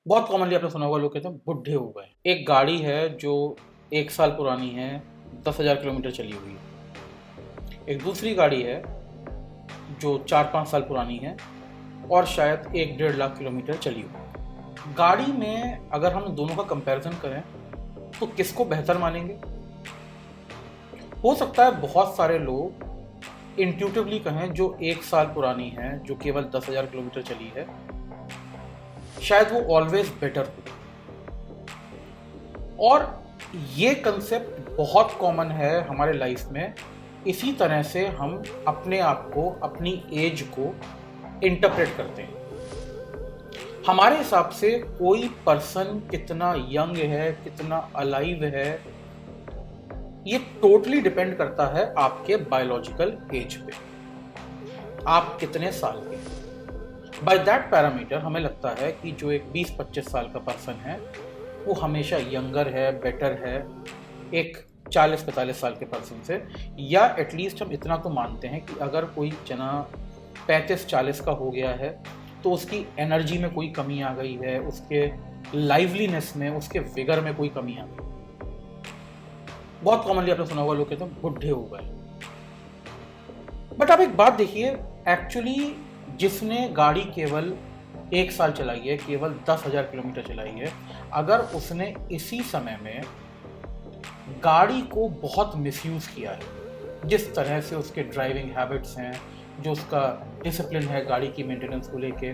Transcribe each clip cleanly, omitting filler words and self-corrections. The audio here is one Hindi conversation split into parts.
बहुत कॉमनली आपने सुना होगा, लोग कहते हैं बुढ़े हो गए। एक गाड़ी है जो 1 साल पुरानी है, 10,000 किलोमीटर चली हुई है। एक दूसरी गाड़ी है जो 4-5 साल पुरानी है और शायद 1-1.5 लाख किलोमीटर चली हुई है। गाड़ी में अगर हम दोनों का कंपैरिजन करें तो किसको बेहतर मानेंगे? हो सकता है बहुत सारे लोग इंट्यूटिवली कहें जो 1 साल पुरानी है, जो केवल 10,000 किलोमीटर चली है, शायद वो ऑलवेज बेटर हो। और ये कंसेप्ट बहुत कॉमन है हमारे लाइफ में। इसी तरह से हम अपने आप को, अपनी एज को इंटरप्रेट करते हैं। हमारे हिसाब से कोई पर्सन कितना यंग है, कितना अलाइव है, ये टोटली डिपेंड करता है आपके बायोलॉजिकल एज पे। आप कितने साल के हैं। बाय दैट पैरामीटर हमें लगता है कि जो एक 20-25 साल का पर्सन है वो हमेशा यंगर है, बेटर है एक 40-45 साल के पर्सन से। या एटलीस्ट हम इतना तो मानते हैं कि अगर कोई जना 35-40 का हो गया है तो उसकी एनर्जी में कोई कमी आ गई है, उसके लाइवलीनेस में, उसके विगर में कोई कमी आ गई। बहुत कॉमनली आपने सुना होगा, लोग कहते हैं बुढ़े हो गए। बट आप एक बात देखिए, एक्चुअली जिसने गाड़ी केवल 1 साल चलाई है, केवल 10,000 किलोमीटर चलाई है, अगर उसने इसी समय में गाड़ी को बहुत मिसयूज किया है, जिस तरह से उसके ड्राइविंग हैबिट्स हैं, जो उसका डिसिप्लिन है गाड़ी की मेंटेनेंस को लेके,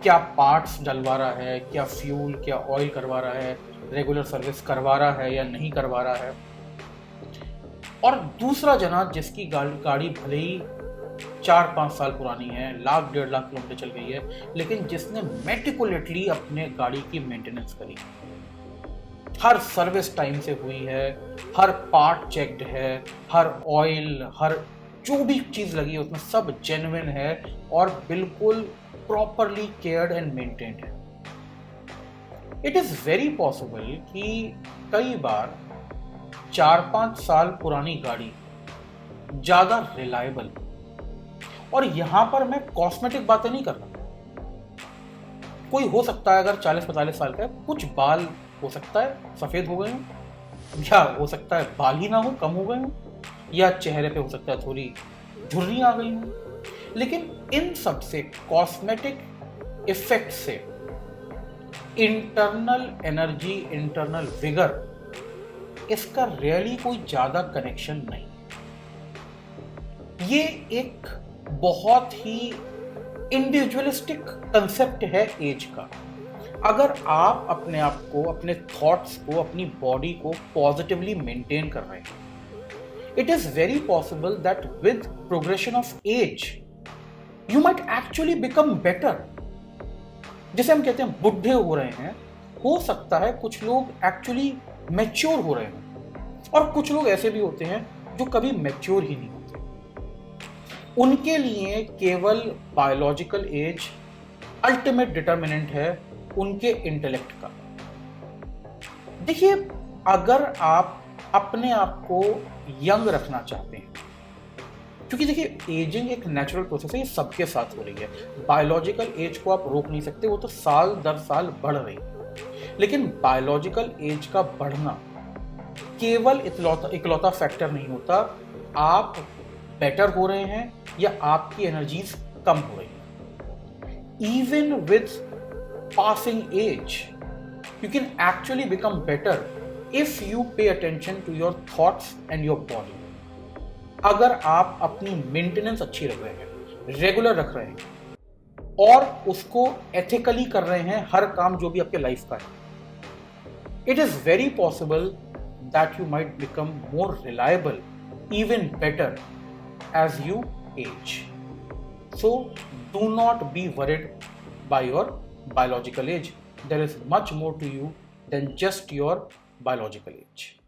क्या पार्ट्स डलवा रहा है, क्या फ्यूल, क्या ऑयल करवा रहा है, रेगुलर सर्विस करवा रहा है या नहीं करवा रहा है। और दूसरा जना जिसकी गाड़ी भले ही 4-5 साल पुरानी है, 1,00,000-1.5 लाख किलोमीटर चल गई है, लेकिन जिसने मेटिकुलेटली अपने गाड़ी की मेंटेनेंस करी, हर सर्विस टाइम से हुई है, हर पार्ट चेक्ड है, हर ऑयल, हर जो भी चीज़ लगी है उसमें सब जेन्युइन है और बिल्कुल प्रॉपरली केयर्ड एंड मेंटेन्ड है। इट इज़ वेरी पॉसिबल कि कई बार 4-5 साल पुरानी गाड़ी ज़्यादा रिलायबल, और यहां पर मैं कॉस्मेटिक बातें नहीं कर रहा। कोई हो सकता है अगर 40-45 साल का है, कुछ बाल हो सकता है सफेद हो गए हों, या हो सकता है बाल ही ना हो, कम हो गए हों, या चेहरे पे हो सकता है थोड़ी झुर्री आ गई हो। लेकिन इन सब से, कॉस्मेटिक इफेक्ट से, इंटरनल एनर्जी, इंटरनल विगर, इसका रियली कोई ज्यादा कनेक्शन नहीं। ये एक बहुत ही इंडिविजुअलिस्टिक कंसेप्ट है एज का। अगर आप अपने आप को, अपने थॉट्स को, अपनी बॉडी को पॉजिटिवली मेंटेन कर रहे हैं, it is very possible that with progression of age you might actually become better. जिसे हम कहते हैं बुढ़े हो रहे हैं, हो सकता है कुछ लोग एक्चुअली मैच्योर हो रहे हैं, और कुछ लोग ऐसे भी होते हैं जो कभी मैच्योर ही नहीं होते। उनके लिए केवल बायोलॉजिकल एज अल्टीमेट डिटर्मिनेंट है उनके इंटेलेक्ट का। देखिए, अगर आप अपने आप को यंग रखना चाहते हैं, क्योंकि देखिए एजिंग एक नेचुरल प्रोसेस है, ये सबके साथ हो रही है। बायोलॉजिकल एज को आप रोक नहीं सकते, वो तो साल दर साल बढ़ रही है। लेकिन बायोलॉजिकल एज का बढ़ना केवल इकलौता फैक्टर नहीं होता। आप बेटर हो रहे हैं या आपकी एनर्जीज कम हो रही है। Even with passing age you can actually become better if you pay attention to your thoughts and your body. अगर आप अपनी मेंटेनेंस अच्छी रख रहे हैं, रेगुलर रख रहे हैं और उसको एथिकली कर रहे हैं, हर काम जो भी आपके लाइफ का है, it is very possible that you might become more reliable, even better as you age. So do not be worried by your biological age. There is much more to you than just your biological age.